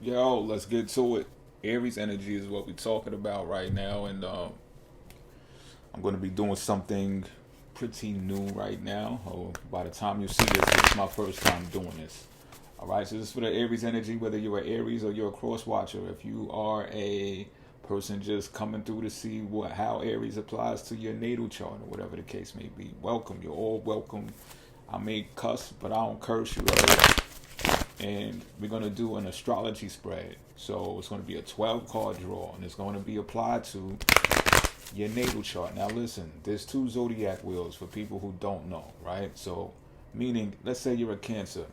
Yo, let's get to it. Aries energy is what we're talking about right now, and I'm going to be doing something pretty new right now. Or by the time you see this, it's my first time doing this. All right, so this is for the Aries energy, whether you're an Aries or you're a cross watcher. If you are a person just coming through to see how Aries applies to your natal chart or whatever the case may be, welcome. You're all welcome. I may cuss, but I don't curse you. Right? And we're going to do an astrology spread. So it's going to be a 12 card draw, and it's going to be applied to your natal chart. Now, listen, there's two zodiac wheels for people who don't know, right? So, meaning, let's say you're a Cancer.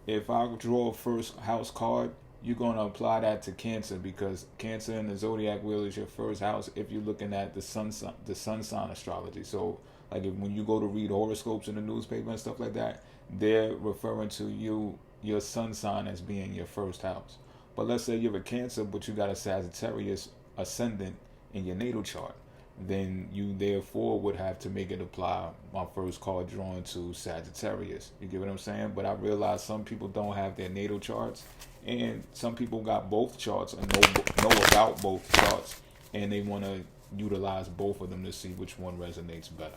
If I draw a first house card, you're going to apply that to Cancer because Cancer in the zodiac wheel is your first house if you're looking at the sun sign astrology. So, like when you go to read horoscopes in the newspaper and stuff like that, they're referring to your sun sign as being your first house. But let's say you're a Cancer, but you got a Sagittarius ascendant in your natal chart, then you therefore would have to make it apply my first card drawn to Sagittarius. You get what I'm saying? But I realize some people don't have their natal charts, and some people got both charts and know about both charts, and they want to utilize both of them to see which one resonates better.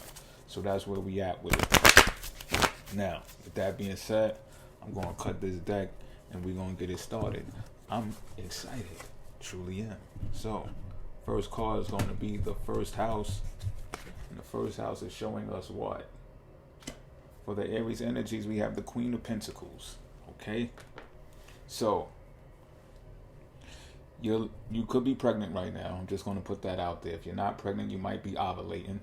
So that's where we at with it. Now, with that being said, I'm going to cut this deck and we're going to get it started. I'm excited. Truly am. So, first card is going to be the first house. And the first house is showing us what? For the Aries energies, we have the Queen of Pentacles. Okay? So, you could be pregnant right now. I'm just going to put that out there. If you're not pregnant, you might be ovulating.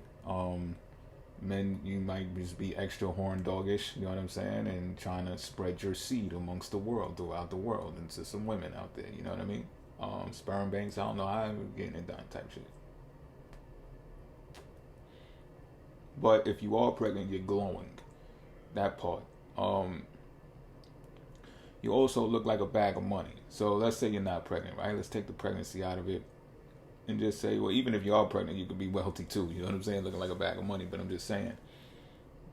Men, you might just be extra horn doggish, you know what I'm saying, and trying to spread your seed amongst the world, throughout the world, and to some women out there, you know what I mean? Sperm banks, I don't know how I'm getting it done type shit. But if you are pregnant, you're glowing. That part. You also look like a bag of money. So let's say you're not pregnant, right? Let's take the pregnancy out of it and just say, well, even if you are pregnant, you could be wealthy too. You know what I'm saying? Looking like a bag of money. But I'm just saying,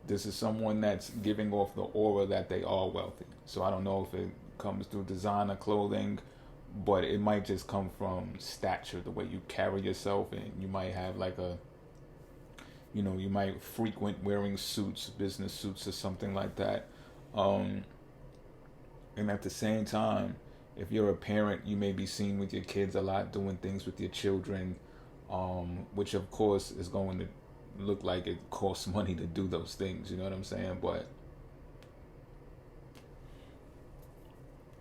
this is someone that's giving off the aura that they are wealthy. So I don't know if it comes through designer clothing, but it might just come from stature, the way you carry yourself, and you might have like you might frequent wearing suits, business suits or something like that. And at the same time, if you're a parent, you may be seen with your kids a lot, doing things with your children, which of course is going to look like it costs money to do those things. You know what I'm saying? But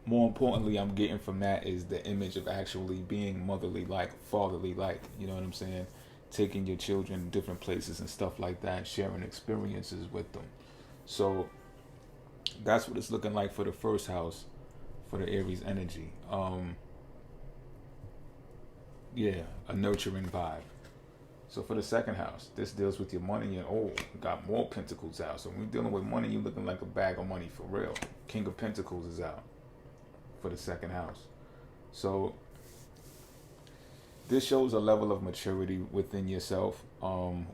more importantly, I'm getting from that is the image of actually being motherly like, fatherly like. You know what I'm saying? Taking your children different places and stuff like that, sharing experiences with them. So that's what it's looking like for the first house, for the Aries energy. Yeah, a nurturing vibe. So for the second house, this deals with your money, and got more pentacles out. So when we're dealing with money, you're looking like a bag of money for real. King of Pentacles is out for the second house. So this shows a level of maturity within yourself,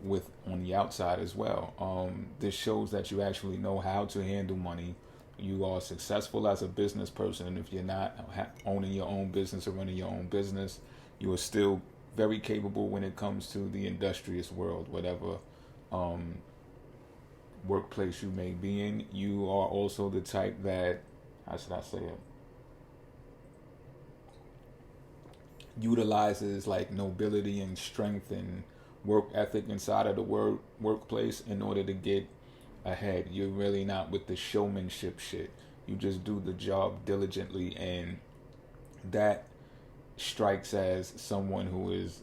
with on the outside as well. This shows that you actually know how to handle money. You are successful as a business person, and if you're not owning your own business or running your own business, you are still very capable when it comes to the industrious world, whatever workplace you may be in. You are also the type that, how should I say it, utilizes like nobility and strength and work ethic inside of the workplace in order to get ahead. You're really not with the showmanship shit. You just do the job diligently, and that strikes as someone who is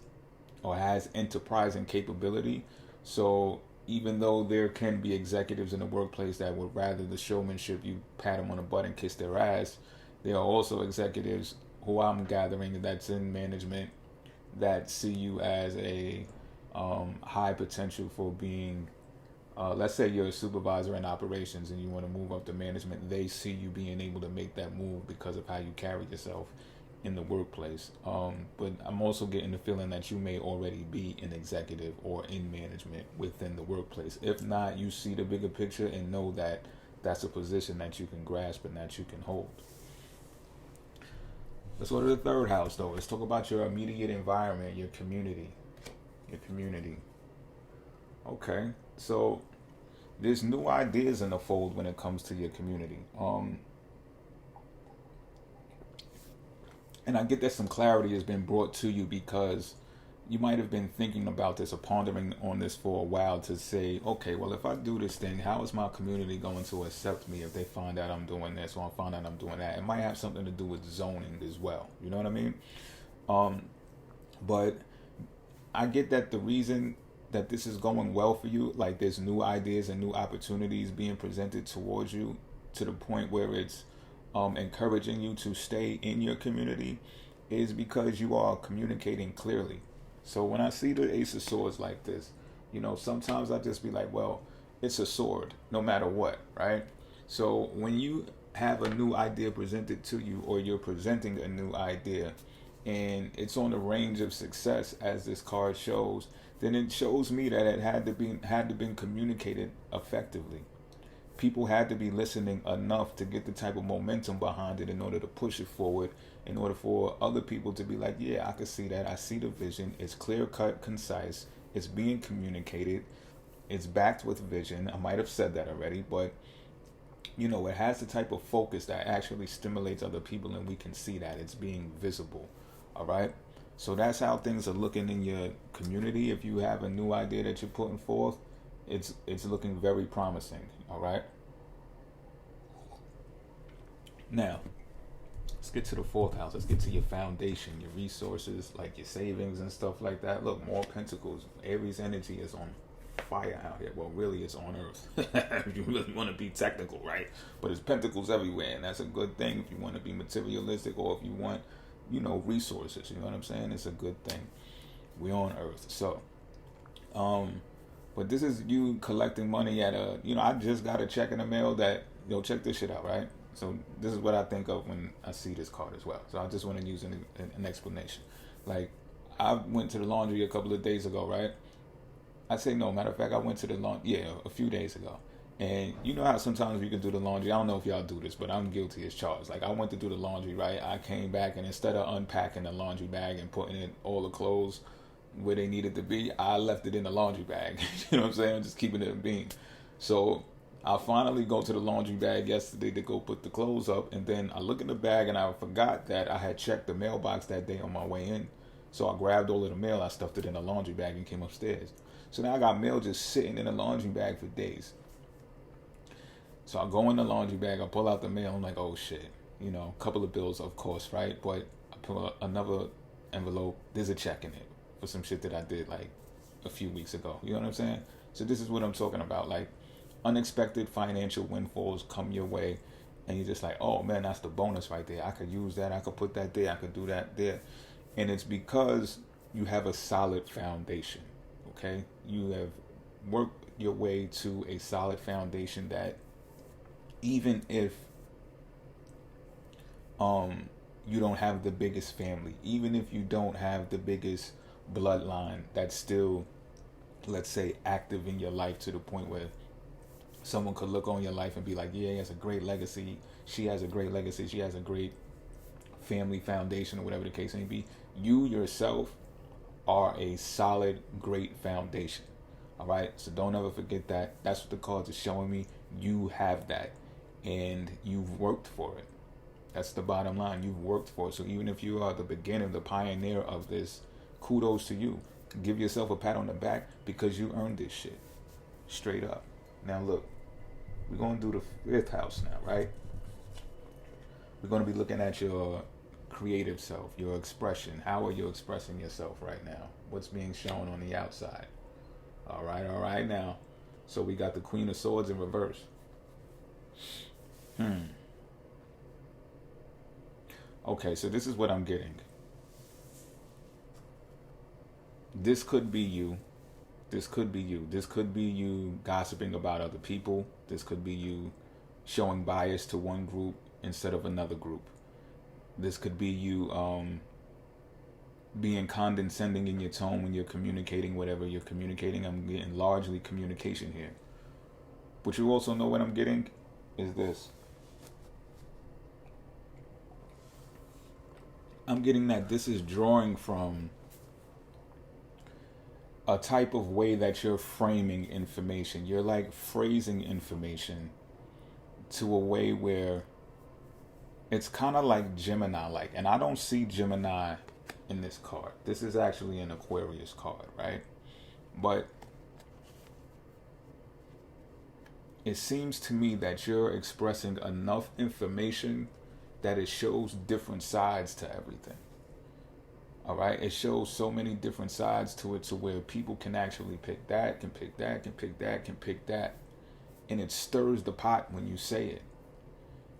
or has enterprising capability. So even though there can be executives in the workplace that would rather the showmanship, you pat them on the butt and kiss their ass, there are also executives who I'm gathering that's in management that see you as a high potential for being, let's say you're a supervisor in operations and you want to move up to management. They see you being able to make that move because of how you carry yourself in the workplace. But I'm also getting the feeling that you may already be an executive or in management within the workplace. If not, you see the bigger picture and know that that's a position that you can grasp and that you can hold. Let's go to the third house, though. Let's talk about your immediate environment, your community. Your community. Okay, so there's new ideas in the fold when it comes to your community. And I get that some clarity has been brought to you because you might have been thinking about this or pondering on this for a while to say, okay, well, if I do this thing, how is my community going to accept me if they find out I'm doing this or I find out I'm doing that? It might have something to do with zoning as well. You know what I mean? But I get that the reason that this is going well for you, like there's new ideas and new opportunities being presented towards you to the point where it's encouraging you to stay in your community, is because you are communicating clearly. So when I see the Ace of Swords like this, sometimes I just be like, well, it's a sword, no matter what, right? So when you have a new idea presented to you, or you're presenting a new idea, and it's on the range of success, as this card shows, then it shows me that it had to be communicated effectively. People had to be listening enough to get the type of momentum behind it in order to push it forward, in order for other people to be like, yeah, I can see that. I see the vision. It's clear cut, concise. It's being communicated. It's backed with vision. I might have said that already, but it has the type of focus that actually stimulates other people, and we can see that it's being visible. All right. So that's how things are looking in your community. If you have a new idea that you're putting forth, it's looking very promising. All right. Now, let's get to the fourth house. Let's get to your foundation, your resources, like your savings and stuff like that. Look, more pentacles. Aries energy is on fire out here. Well, really, it's on Earth. If you really want to be technical, right? But it's pentacles everywhere, and that's a good thing if you want to be materialistic, or if you want, resources. You know what I'm saying? It's a good thing. We're on Earth, so. But this is you collecting money at I just got a check in the mail that, check this shit out, right? So this is what I think of when I see this card as well. So I just want to use an explanation. Like, I went to the laundry a couple of days ago, right? I say no, matter of fact, I went to the laundry, a few days ago. And you know how sometimes you can do the laundry. I don't know if y'all do this, but I'm guilty as charged. Like, I went to do the laundry, right? I came back, and instead of unpacking the laundry bag and putting in all the clothes where they needed to be, I left it in the laundry bag. You know what I'm saying? Just keeping it a bean. So I finally go to the laundry bag yesterday to go put the clothes up, and then I look in the bag and I forgot that I had checked the mailbox that day on my way in. So I grabbed all of the mail, I stuffed it in the laundry bag and came upstairs. So now I got mail just sitting in the laundry bag for days. So I go in the laundry bag, I pull out the mail, I'm like, oh shit. A couple of bills, of course, right? But I pull another envelope, there's a check in it for some shit that I did like a few weeks ago. You know what I'm saying? So this is what I'm talking about. Like, unexpected financial windfalls come your way, and you're just like, oh man, that's the bonus right there. I could use that. I could put that there. I could do that there. And it's because you have a solid foundation. Okay? You have worked your way to a solid foundation that even if you don't have the biggest family, even if you don't have the biggest bloodline that's still, let's say, active in your life to the point where someone could look on your life and be like, yeah, he has a great legacy, she has a great legacy, she has a great family foundation, or whatever the case may be. You yourself are a solid, great foundation. All right, so don't ever forget that. That's what the cards are showing me. You have that, and you've worked for it. That's the bottom line. You've worked for it. So even if you are the beginner, the pioneer of this, kudos to you. Give yourself a pat on the back, because you earned this shit. Straight up. Now look, we're going to do the fifth house now, right? We're going to be looking at your creative self, your expression. How are you expressing yourself right now? What's being shown on the outside? All right now. So we got the Queen of Swords in reverse. Okay, so this is what I'm getting. This could be you. This could be you. This could be you gossiping about other people. This could be you showing bias to one group instead of another group. This could be you being condescending in your tone when you're communicating whatever you're communicating. I'm getting largely communication here. But you also know what I'm getting is this. I'm getting that this is drawing from a type of way that you're framing information. You're like phrasing information to a way where it's kind of like Gemini like. And I don't see Gemini in this card. This is actually an Aquarius card, right? But it seems to me that you're expressing enough information that it shows different sides to everything. All right, it shows so many different sides to it to where people can actually pick that, can pick that, can pick that, can pick that, and it stirs the pot when you say it.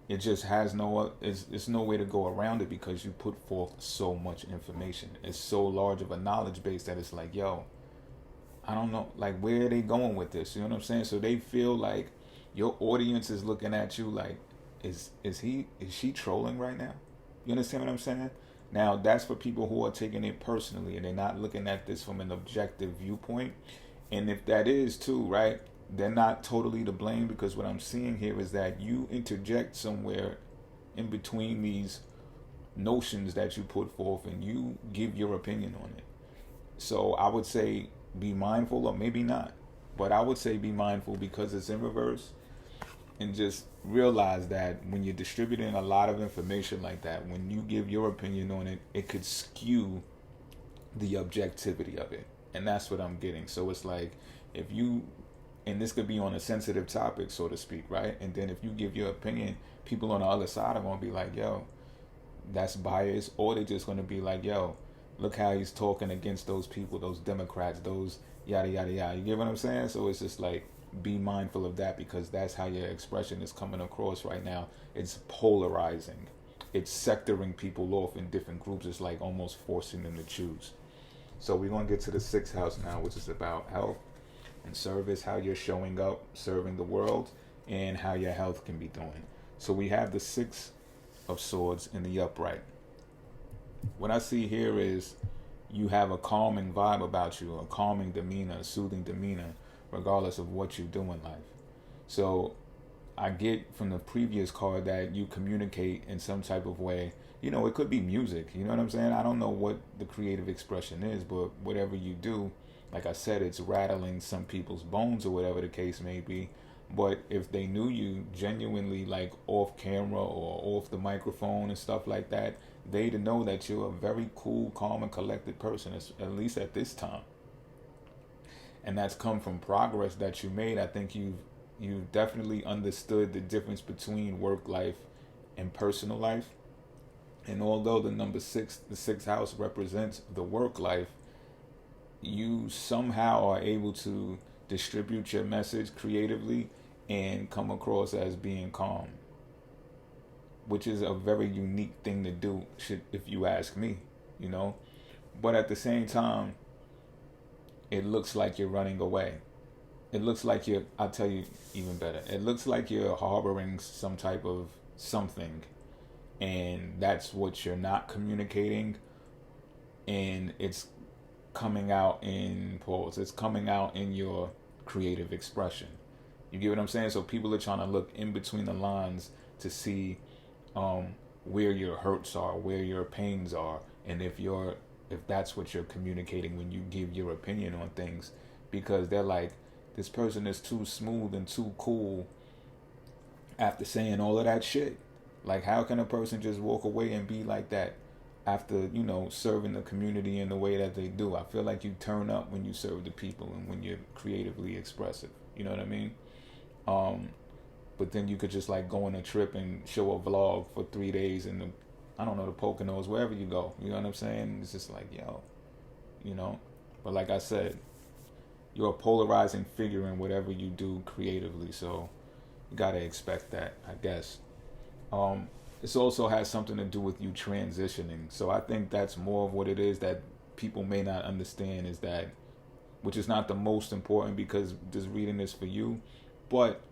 It just has it's no way to go around it because you put forth so much information. It's so large of a knowledge base that it's like, yo, I don't know, like, where are they going with this? You know what I'm saying? So they feel like your audience is looking at you like, is she trolling right now? You understand what I'm saying? Now, that's for people who are taking it personally and they're not looking at this from an objective viewpoint. And if that is too, right, they're not totally to blame, because what I'm seeing here is that you interject somewhere in between these notions that you put forth and you give your opinion on it. So I would say be mindful, or maybe not, but I would say be mindful because it's in reverse. And just realize that when you're distributing a lot of information like that, when you give your opinion on it, it could skew the objectivity of it. And that's what I'm getting. So it's like, if you, and this could be on a sensitive topic, so to speak, right? And then if you give your opinion, people on the other side are going to be like, yo, that's biased. Or they're just going to be like, yo, look how he's talking against those people, those Democrats, those yada, yada, yada. You get what I'm saying? So it's just like, be mindful of that, because that's how your expression is coming across right now. It's polarizing. It's sectoring people off in different groups. It's like almost forcing them to choose. So we're going to get to the 6th house now, which is about health and service, how you're showing up, serving the world, and how your health can be doing. So we have the 6 of Swords in the upright. What I see here is you have a calming vibe about you, a calming demeanor, a soothing demeanor, regardless of what you do in life. So I get from the previous card that you communicate in some type of way. You know, it could be music. You know what I'm saying? I don't know what the creative expression is, but whatever you do, like I said, it's rattling some people's bones or whatever the case may be. But if they knew you genuinely, like off camera or off the microphone and stuff like that, they'd know that you're a very cool, calm, and collected person, at least at this time. And that's come from progress that you made. I think you've definitely understood the difference between work life and personal life. And although the number 6, the 6th house, represents the work life, you somehow are able to distribute your message creatively and come across as being calm, which is a very unique thing to do, if you ask me, you know. But at the same time, it looks like you're running away. It looks like I'll tell you even better. It looks like you're harboring some type of something, and that's what you're not communicating, and it's coming out in pause. It's coming out in your creative expression. You get what I'm saying? So people are trying to look in between the lines to see where your hurts are, where your pains are, and if that's what you're communicating when you give your opinion on things, because they're like, this person is too smooth and too cool after saying all of that shit. Like, how can a person just walk away and be like that after, you know, serving the community in the way that they do? I feel like you turn up when you serve the people and when you're creatively expressive. You know what I mean? But then you could just like go on a trip and show a vlog for 3 days in the Poconos, wherever you go. You know what I'm saying? It's just like, yo, you know. But like I said, you're a polarizing figure in whatever you do creatively, so you gotta expect that, I guess. This also has something to do with you transitioning. So I think that's more of what it is that people may not understand, is that, which is not the most important, because just reading this for you, but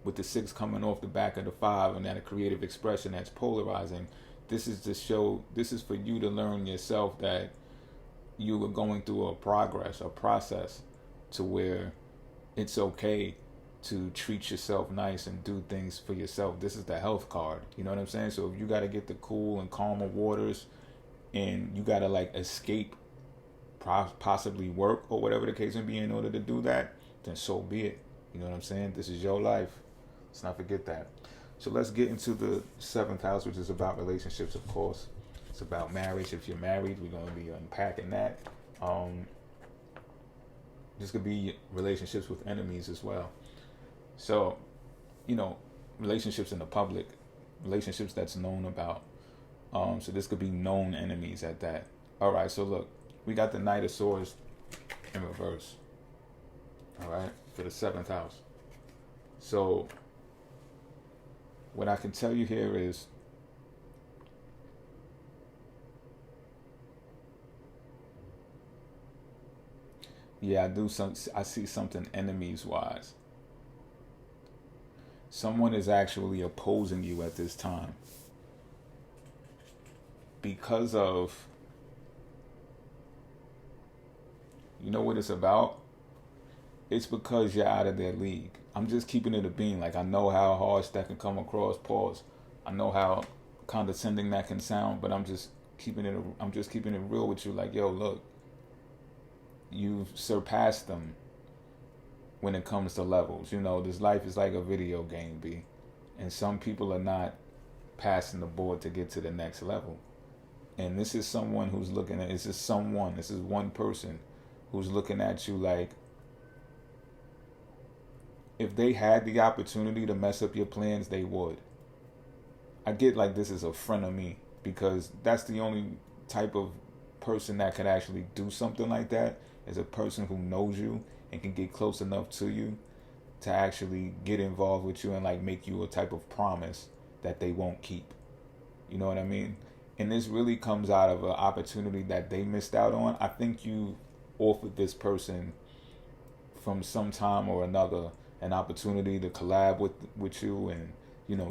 with the 6 coming off the back of the 5 and that a creative expression that's polarizing, this is for you to learn yourself that you were going through a process to where it's okay to treat yourself nice and do things for yourself. This is the health card. You know what I'm saying? So if you got to get the cool and calmer waters, and you got to like escape possibly work or whatever the case may be in order to do that, then so be it. You know what I'm saying? This is your life. Let's not forget that. So let's get into the 7th house, which is about relationships, of course. It's about marriage. If you're married, we're going to be unpacking that. This could be relationships with enemies as well. So, relationships in the public, relationships that's known about. So this could be known enemies at that. All right, so look, we got the Knight of Swords in reverse. All right, for the 7th house. So what I can tell you here is, yeah, I see something enemies wise. Someone is actually opposing you at this time because of, you know what it's about? It's because you're out of their league. I'm just keeping it a bean. Like, I know how harsh that can come across. Pause. I know how condescending that can sound, but I'm just keeping it real with you. Like, yo, look, you've surpassed them when it comes to levels. This life is like a video game, B. And some people are not passing the board to get to the next level. And this is someone who's looking at, this is one person who's looking at you like, if they had the opportunity to mess up your plans, they would. I get like this is a friend of me, because that's the only type of person that could actually do something like that, is a person who knows you and can get close enough to you to actually get involved with you and like make you a type of promise that they won't keep. You know what I mean? And this really comes out of an opportunity that they missed out on. I think you offered this person from some time or another an opportunity to collab with you and,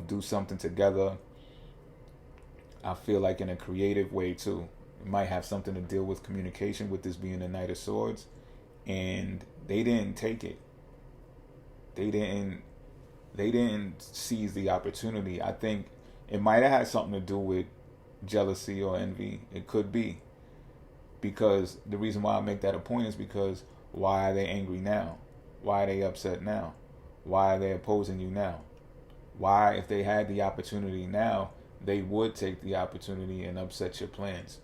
do something together. I feel like in a creative way too. It might have something to deal with communication, with this being the Knight of Swords. And they didn't take it. They didn't seize the opportunity. I think it might have had something to do with jealousy or envy. It could be. Because the reason why I make that a point is because, why are they angry now? Why are they upset now? Why are they opposing you now? Why, if they had the opportunity now, they would take the opportunity and upset your plans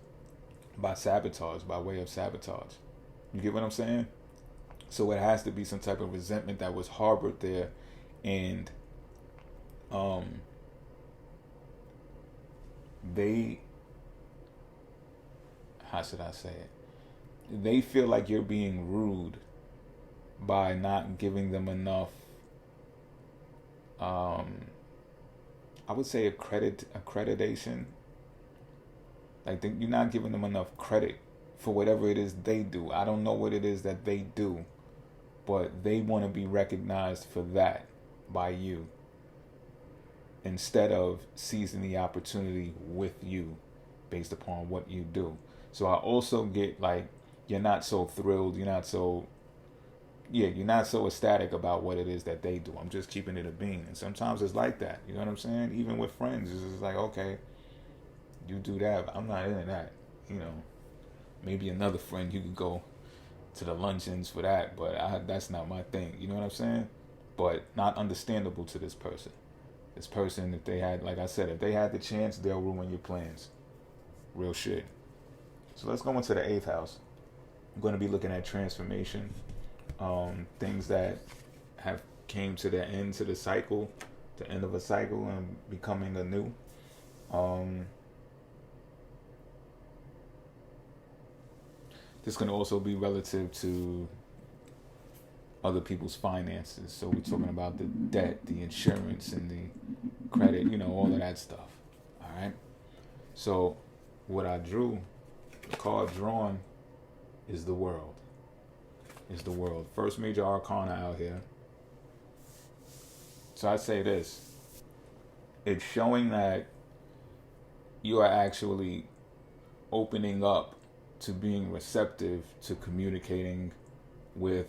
by way of sabotage. You get what I'm saying? So it has to be some type of resentment that was harbored there, and they, how should I say it? They feel like you're being rude by not giving them enough, I would say accreditation. Like, you're not giving them enough credit for whatever it is they do. I don't know what it is that they do, but they want to be recognized for that by you, instead of seizing the opportunity with you based upon what you do. So I also get like, you're not so thrilled, you're not so ecstatic about what it is that they do. I'm just keeping it a bean. And sometimes it's like that. You know what I'm saying? Even with friends, it's just like, okay, you do that, but I'm not into that. Maybe another friend, you could go to the luncheons for that, but that's not my thing. You know what I'm saying? But not understandable to this person. This person, if they had, like I said, if they had the chance, they'll ruin your plans. Real shit. So let's go into the 8th house. I'm going to be looking at transformation. Things that have came to the end of a cycle and becoming anew. This can also be relative to other people's finances. So we're talking about the debt, the insurance, and the credit, all of that stuff. All right. So what I drew, the card drawn, is the World. First major arcana out here. So I say this. It's showing that you are actually opening up to being receptive to communicating with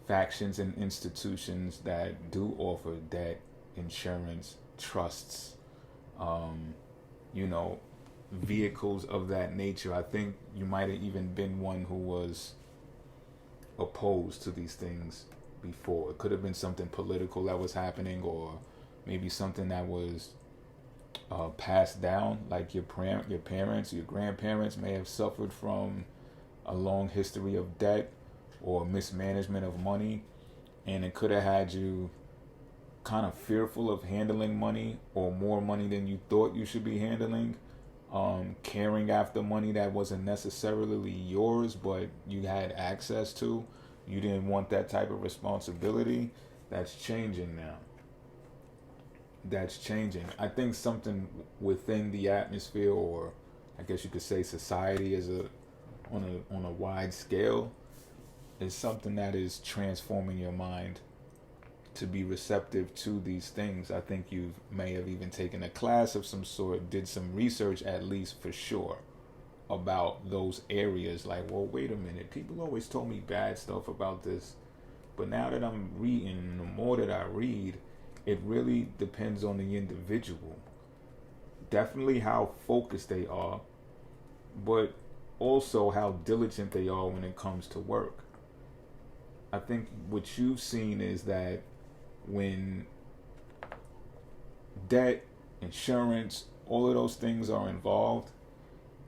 factions and institutions that do offer debt, insurance, trusts, um, you know, vehicles of that nature. I think you might have even been one who was opposed to these things before. It could have been something political that was happening, or maybe something that was passed down, like your parents, your grandparents may have suffered from a long history of debt or mismanagement of money, and it could have had you kind of fearful of handling money, or more money than you thought you should be handling, carrying after money that wasn't necessarily yours but you had access to. You didn't want that type of responsibility. That's changing now. That's changing. I think something within the atmosphere, or I guess you could say society as a on a wide scale, is something that is transforming your mind to be receptive to these things. I think you may have even taken a class of some sort, did some research at least for sure about those areas. Like, well, wait a minute, people always told me bad stuff about this, but now that I'm reading, the more that I read, it really depends on the individual. Definitely how focused they are, but also how diligent they are when it comes to work. I think what you've seen is that when debt, insurance, all of those things are involved,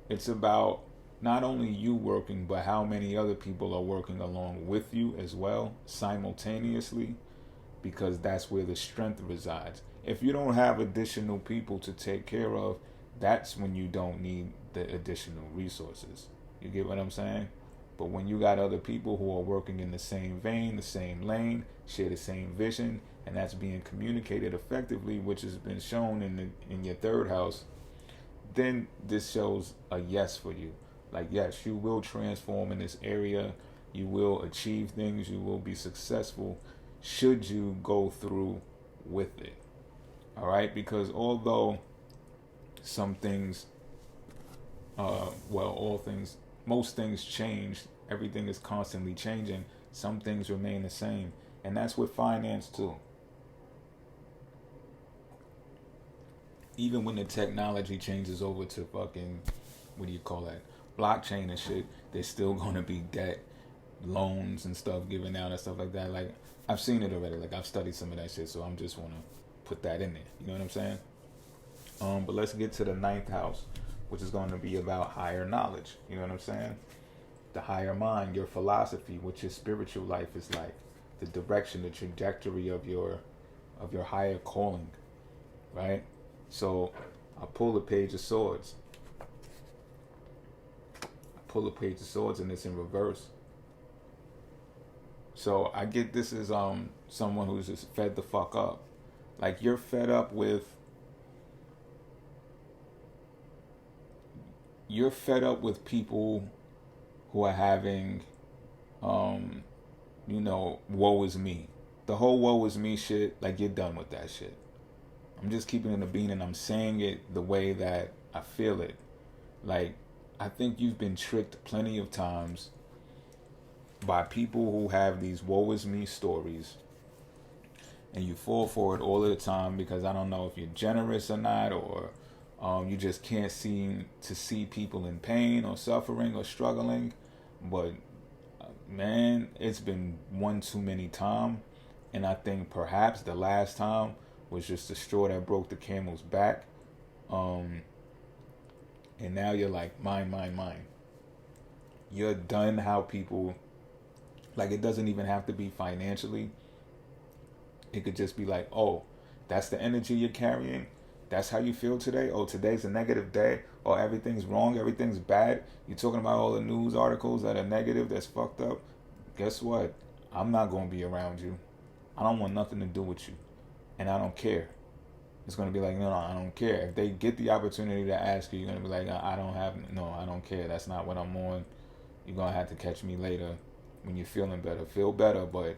it's about not only you working, but how many other people are working along with you as well, simultaneously, because that's where the strength resides. If you don't have additional people to take care of, that's when you don't need the additional resources. You get what I'm saying? But when you got other people who are working in the same vein, the same lane, share the same vision, and that's being communicated effectively, which has been shown in your third house, then this shows a yes for you. Like, yes, you will transform in this area. You will achieve things. You will be successful should you go through with it. All right? Because although some things, most things change, everything is constantly changing, some things remain the same. And that's with finance too. Even when the technology changes over to fucking, what do you call that, blockchain and shit, there's still going to be debt, loans and stuff given out and stuff like that. Like, I've seen it already. Like, I've studied some of that shit, so I'm just want to put that in there. You know what I'm saying? But let's get to the ninth house, which is going to be about higher knowledge. You know what I'm saying? The higher mind, your philosophy, what your spiritual life is like, the direction, the trajectory of your higher calling, right? So I pull the Page of Swords. And it's in reverse. So I get this is someone who's just fed the fuck up. Like, you're fed up with people who are having woe is me. The whole woe is me shit, like, you're done with that shit. I'm just keeping it a bean, and I'm saying it the way that I feel it. Like, I think you've been tricked plenty of times by people who have these woe is me stories, and you fall for it all the time because I don't know if you're generous or not, or you just can't seem to see people in pain or suffering or struggling. But man, it's been one too many times, and I think perhaps the last time was just the straw that broke the camel's back. And now you're like, mine. You're done how people, like, it doesn't even have to be financially. It could just be like, oh, that's the energy you're carrying. That's how you feel today. Oh, today's a negative day. Oh, everything's wrong. Everything's bad. You're talking about all the news articles that are negative, that's fucked up. Guess what? I'm not going to be around you. I don't want nothing to do with you. And I don't care. It's going to be like, no, I don't care. If they get the opportunity to ask you, you're going to be like, I don't care. That's not what I'm on. You're going to have to catch me later when you're feeling better. Feel better, but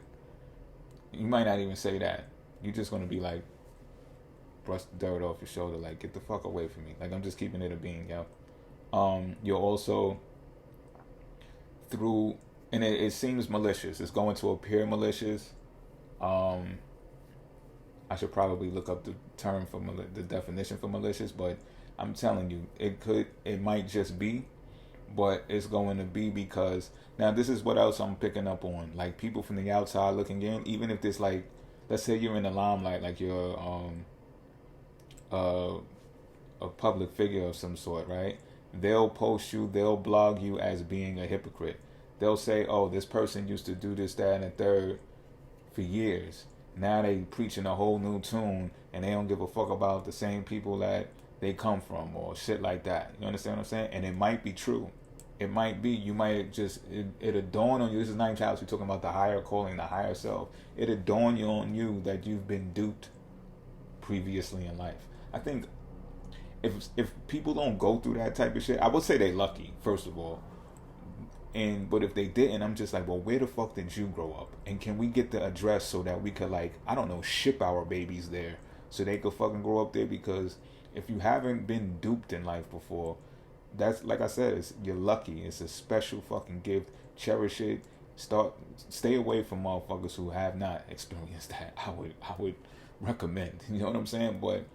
you might not even say that. You're just going to be like, brush the dirt off your shoulder, like, get the fuck away from me. Like, I'm just keeping it a being, yo. You're also, through and it seems malicious. It's going to appear malicious. Um, I should probably look up the term for the definition for malicious, but I'm telling you, it might just be, but it's going to be because now this is what else I'm picking up on. Like people from the outside looking in, even if this like, let's say you're in the limelight, like you're uh, a public figure of some sort, right? They'll post you, they'll blog you as being a hypocrite. They'll say, "Oh, this person used to do this, that, and the third for years. Now they preaching a whole new tune, and they don't give a fuck about the same people that they come from, or shit like that." You understand what I'm saying? And it might be true. It might be. You might just it'll dawn on you. This is ninth house. We're talking about the higher calling, the higher self. It'll dawn on you that you've been duped previously in life. I think if people don't go through that type of shit, I would say they lucky, first of all. But if they didn't, I'm just like, well, where the fuck did you grow up? And can we get the address so that we could, like, I don't know, ship our babies there so they could fucking grow up there? Because if you haven't been duped in life before, that's, like I said, you're lucky. It's a special fucking gift. Cherish it. Stay away from motherfuckers who have not experienced that. I would recommend. You know what I'm saying? But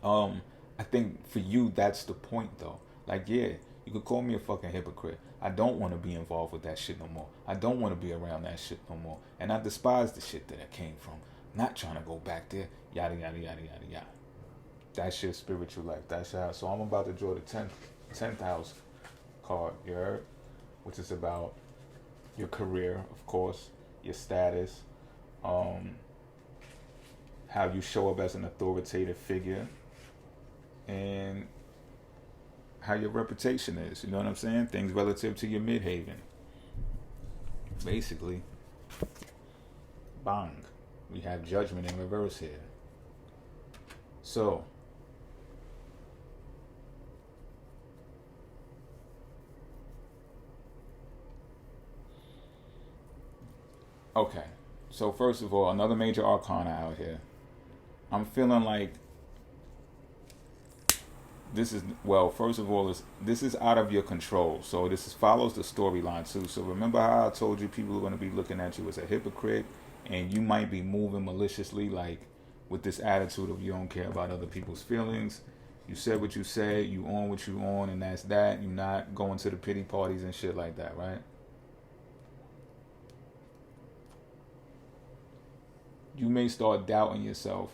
I think for you, that's the point, though. Like, yeah, you could call me a fucking hypocrite. I don't want to be involved with that shit no more. I don't want to be around that shit no more. And I despise the shit that I came from. Not trying to go back there. Yada, yada, yada, yada, yada. That's your spiritual life. That's your house. So I'm about to draw the 10th house card, you heard? Which is about your career, of course, your status, how you show up as an authoritative figure, and how your reputation is. You know what I'm saying? Things relative to your midhaven. Basically, bang. We have judgment in reverse here. So, okay. So first of all, another major arcana out here. I'm feeling like this is, well, first of all, this is out of your control. So follows the storyline too. So remember how I told you people are going to be looking at you as a hypocrite, and you might be moving maliciously, like with this attitude of you don't care about other people's feelings. You said what you said, you on what you on, and that's that. You're not going to the pity parties and shit like that, right? You may start doubting yourself,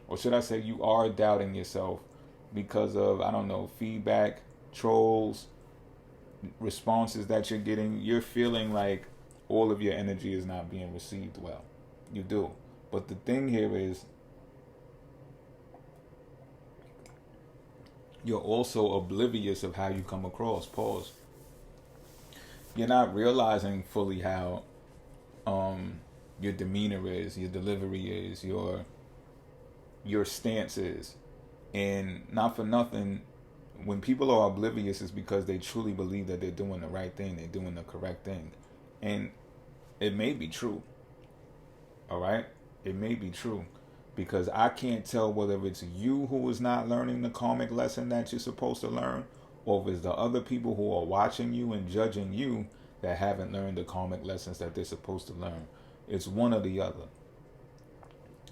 or should I say you are doubting yourself because of, I don't know, feedback, trolls, responses that you're getting. You're feeling like all of your energy is not being received well. You do. But the thing here is, you're also oblivious of how you come across. Pause. You're not realizing fully how your demeanor is, your delivery is, your stance is. And not for nothing, when people are oblivious, it's because they truly believe that they're doing the right thing, they're doing the correct thing. And it may be true. All right? It may be true. Because I can't tell whether it's you who is not learning the karmic lesson that you're supposed to learn, or if it's the other people who are watching you and judging you that haven't learned the karmic lessons that they're supposed to learn. It's one or the other.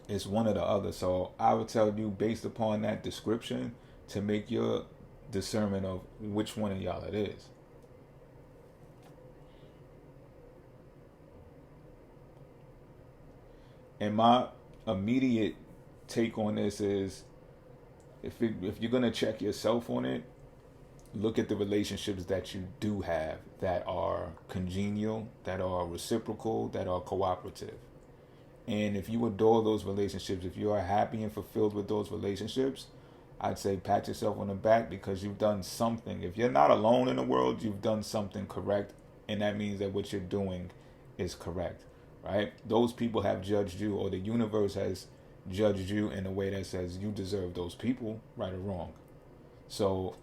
It's one or the other. So I would tell you, based upon that description, to make your discernment of which one of y'all it is. And my immediate take on this is, if you're going to check yourself on it, look at the relationships that you do have that are congenial, that are reciprocal, that are cooperative. And if you adore those relationships, if you are happy and fulfilled with those relationships, I'd say pat yourself on the back, because you've done something. If you're not alone in the world, you've done something correct. And that means that what you're doing is correct, right? Those people have judged you, or the universe has judged you in a way that says you deserve those people, right or wrong. So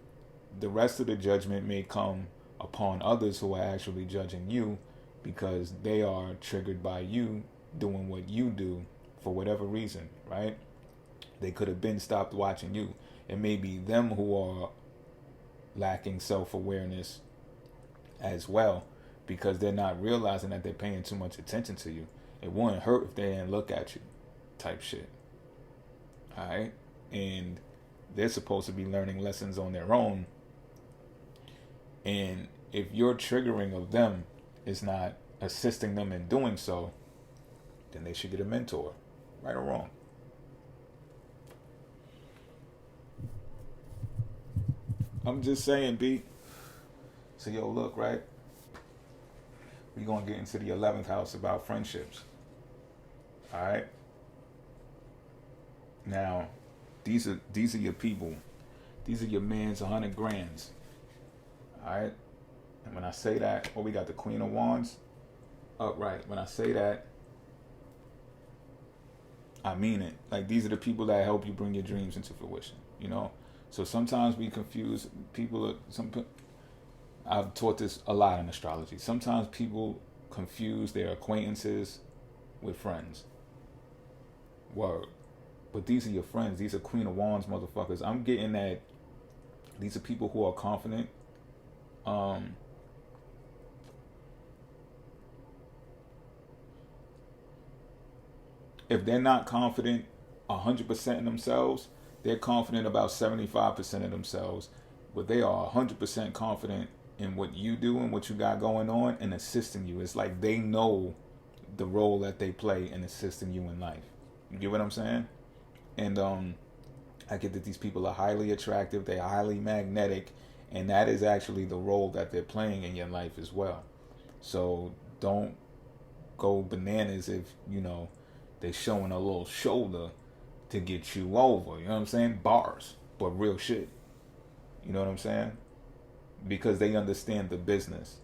the rest of the judgment may come upon others who are actually judging you, because they are triggered by you doing what you do for whatever reason, right? They could have been stopped watching you. It may be them who are lacking self-awareness as well, because they're not realizing that they're paying too much attention to you. It wouldn't hurt if they didn't look at you, type shit. All right, and they're supposed to be learning lessons on their own. And if your triggering of them is not assisting them in doing so, then they should get a mentor, right or wrong. I'm just saying, B. So, yo, look, right? We're going to get into the 11th house about friendships. All right? Now, these are your people. These are your mans, 100 grands. All right? And when I say that, we got the Queen of Wands upright. When I say that, I mean it. Like, these are the people that help you bring your dreams into fruition, you know? So sometimes we confuse people. I've taught this a lot in astrology. Sometimes people confuse their acquaintances with friends. Word. But these are your friends. These are Queen of Wands motherfuckers. I'm getting that these are people who are confident. If they're not confident 100% in themselves, they're confident about 75% of themselves, but they are 100% confident in what you do and what you got going on and assisting you. It's like they know the role that they play in assisting you in life. You get what I'm saying? And I get that these people are highly attractive, they're highly magnetic, and that is actually the role that they're playing in your life as well. So don't go bananas if, you know, they're showing a little shoulder to get you over, you know what I'm saying? Bars, but real shit. You know what I'm saying? Because they understand the business.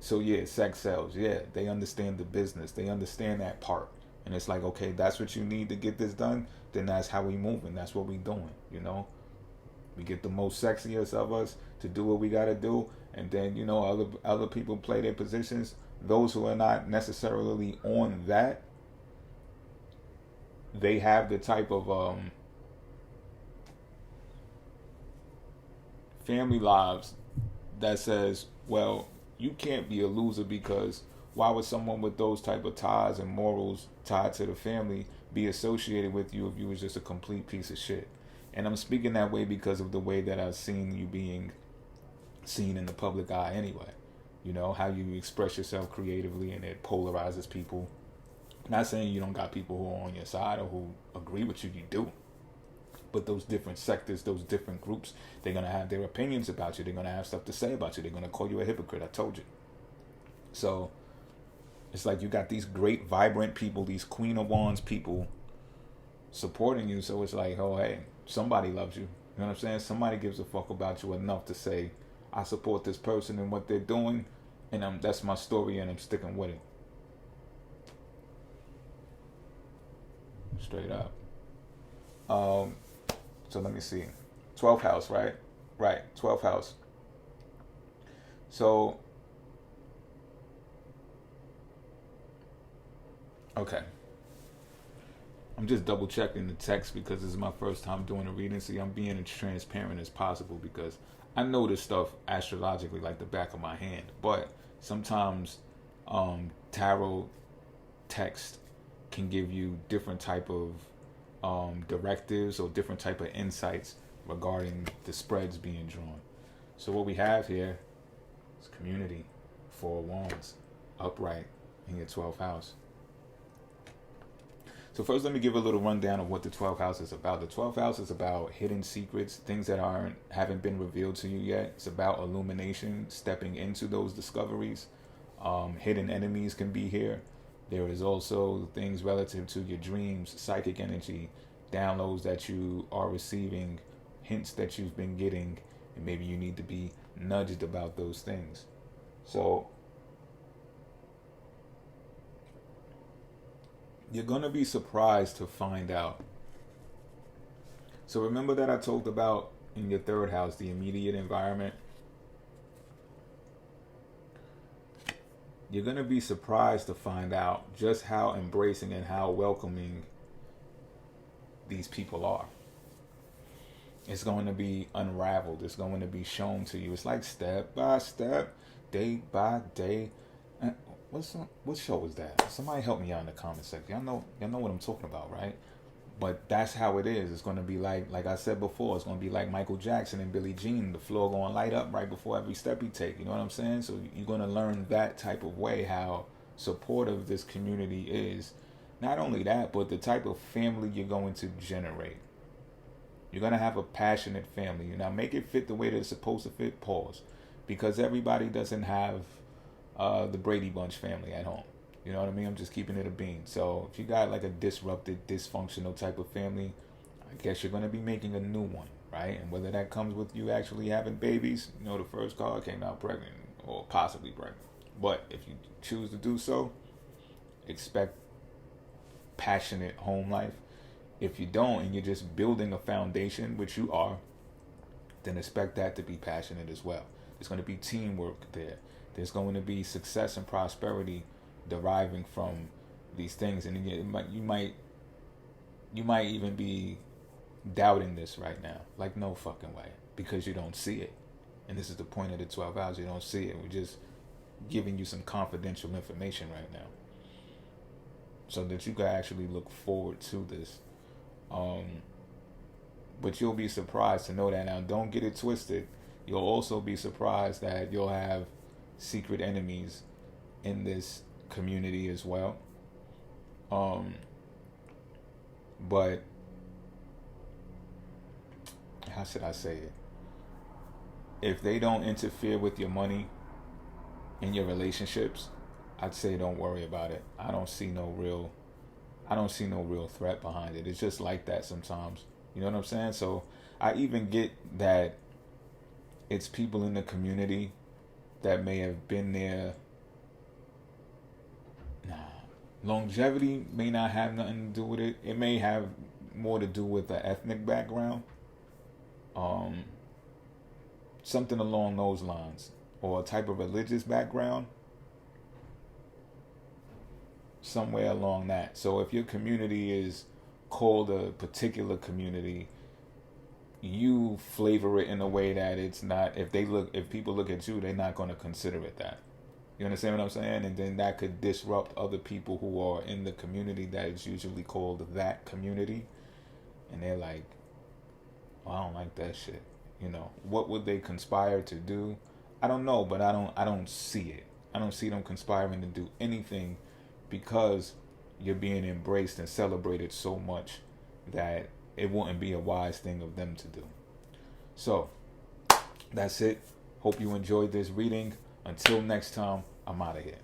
So yeah, sex sells. Yeah, they understand the business. They understand that part. And it's like, okay, that's what you need to get this done. Then that's how we moving. That's what we doing, you know? We get the most sexiest of us to do what we got to do. And then, you know, other people play their positions. Those who are not necessarily on that, they have the type of family lives that says, well, you can't be a loser because why would someone with those type of ties and morals tied to the family be associated with you if you was just a complete piece of shit? And I'm speaking that way because of the way that I've seen you being seen in the public eye anyway. You know, how you express yourself creatively, and it polarizes people. Not saying you don't got people who are on your side or who agree with you, you do. But those different sectors, those different groups, they're going to have their opinions about you. They're going to have stuff to say about you. They're going to call you a hypocrite. I told you. So it's like you got these great, vibrant people, these Queen of Wands people supporting you. So it's like, oh, hey, somebody loves you. You know what I'm saying? Somebody gives a fuck about you enough to say, I support this person and what they're doing. And that's my story and I'm sticking with it. Straight up. So let me see. 12th house, right? Right, 12th house. So, okay. I'm just double checking the text because this is my first time doing a reading. So I'm being as transparent as possible because I know this stuff astrologically like the back of my hand. But sometimes tarot text can give you different type of directives or different type of insights regarding the spreads being drawn. So what we have here is community, 4 wands, upright in your 12th house. So first let me give a little rundown of what the 12th house is about. The 12th house is about hidden secrets, things that haven't been revealed to you yet. It's about illumination, stepping into those discoveries. Hidden enemies can be here. There is also things relative to your dreams, psychic energy, downloads that you are receiving, hints that you've been getting, and maybe you need to be nudged about those things. So you're going to be surprised to find out. So remember that I talked about in your 3rd house, the immediate environment? You're going to be surprised to find out just how embracing and how welcoming these people are. It's going to be unraveled. It's going to be shown to you. It's like step by step, day by day. what show was that? Somebody help me out in the comment section. Y'all know what I'm talking about, right? But that's how it is. It's gonna be like I said before, it's gonna be like Michael Jackson and Billie Jean. The floor gonna light up right before every step you take. You know what I'm saying? So you're gonna learn that type of way, how supportive this community is. Not only that, but the type of family you're going to generate. You're gonna have a passionate family. Now make it fit the way that it's supposed to fit. Pause, because everybody doesn't have the Brady Bunch family at home. You know what I mean? I'm just keeping it a bean. So if you got like a disrupted, dysfunctional type of family, I guess you're going to be making a new one, right? And whether that comes with you actually having babies, you know, the first card came out pregnant or possibly pregnant. But if you choose to do so, expect passionate home life. If you don't, and you're just building a foundation, which you are, then expect that to be passionate as well. There's going to be teamwork there. There's going to be success and prosperity deriving from these things, and you might even be doubting this right now, like no fucking way, because you don't see it. And this is the point of the 12 hours. You don't see it. We're just giving you some confidential information right now, so that you can actually look forward to this. But you'll be surprised to know that. Now, don't get it twisted. You'll also be surprised that you'll have secret enemies in this community as well. But how should I say it? If they don't interfere with your money in your relationships, I'd say don't worry about it. I don't see no real threat behind it. It's just like that sometimes. You know what I'm saying? So I even get that it's people in the community that may have been there. Longevity may not have nothing to do with it. It may have more to do with the ethnic background. Something along those lines. Or a type of religious background. Somewhere along that. So if your community is called a particular community, you flavor it in a way that it's not. If people look at you, they're not going to consider it that. You understand what I'm saying? And then that could disrupt other people who are in the community that is usually called that community. And they're like, well, I don't like that shit. You know, what would they conspire to do? I don't know, but I don't see it. I don't see them conspiring to do anything, because you're being embraced and celebrated so much that it wouldn't be a wise thing of them to do. So that's it. Hope you enjoyed this reading. Until next time, I'm out of here.